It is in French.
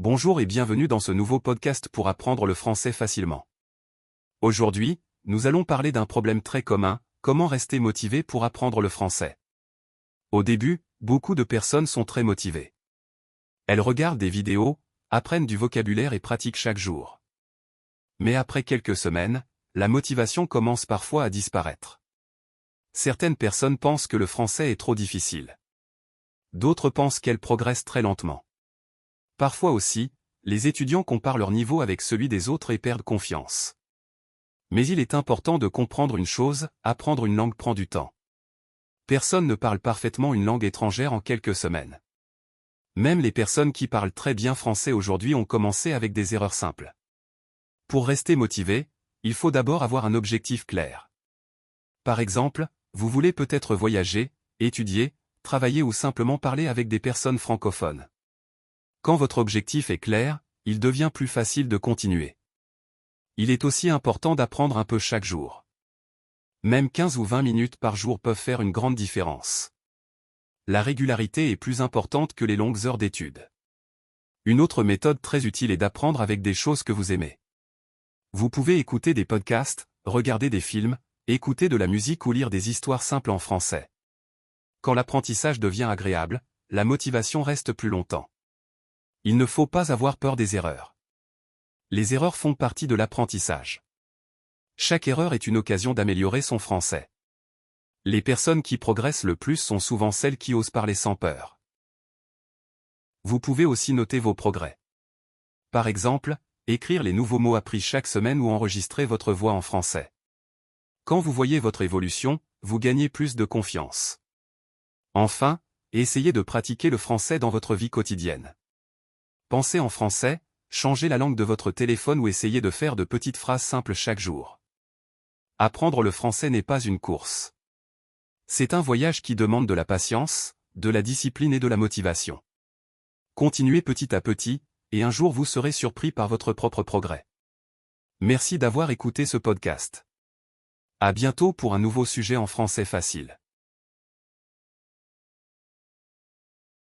Bonjour et bienvenue dans ce nouveau podcast pour apprendre le français facilement. Aujourd'hui, nous allons parler d'un problème très commun, comment rester motivé pour apprendre le français. Au début, beaucoup de personnes sont très motivées. Elles regardent des vidéos, apprennent du vocabulaire et pratiquent chaque jour. Mais après quelques semaines, la motivation commence parfois à disparaître. Certaines personnes pensent que le français est trop difficile. D'autres pensent qu'elles progressent très lentement. Parfois aussi, les étudiants comparent leur niveau avec celui des autres et perdent confiance. Mais il est important de comprendre une chose, apprendre une langue prend du temps. Personne ne parle parfaitement une langue étrangère en quelques semaines. Même les personnes qui parlent très bien français aujourd'hui ont commencé avec des erreurs simples. Pour rester motivé, il faut d'abord avoir un objectif clair. Par exemple, vous voulez peut-être voyager, étudier, travailler ou simplement parler avec des personnes francophones. Quand votre objectif est clair, il devient plus facile de continuer. Il est aussi important d'apprendre un peu chaque jour. Même 15 ou 20 minutes par jour peuvent faire une grande différence. La régularité est plus importante que les longues heures d'études. Une autre méthode très utile est d'apprendre avec des choses que vous aimez. Vous pouvez écouter des podcasts, regarder des films, écouter de la musique ou lire des histoires simples en français. Quand l'apprentissage devient agréable, la motivation reste plus longtemps. Il ne faut pas avoir peur des erreurs. Les erreurs font partie de l'apprentissage. Chaque erreur est une occasion d'améliorer son français. Les personnes qui progressent le plus sont souvent celles qui osent parler sans peur. Vous pouvez aussi noter vos progrès. Par exemple, écrire les nouveaux mots appris chaque semaine ou enregistrer votre voix en français. Quand vous voyez votre évolution, vous gagnez plus de confiance. Enfin, essayez de pratiquer le français dans votre vie quotidienne. Pensez en français, changez la langue de votre téléphone ou essayez de faire de petites phrases simples chaque jour. Apprendre le français n'est pas une course. C'est un voyage qui demande de la patience, de la discipline et de la motivation. Continuez petit à petit, et un jour vous serez surpris par votre propre progrès. Merci d'avoir écouté ce podcast. À bientôt pour un nouveau sujet en français facile.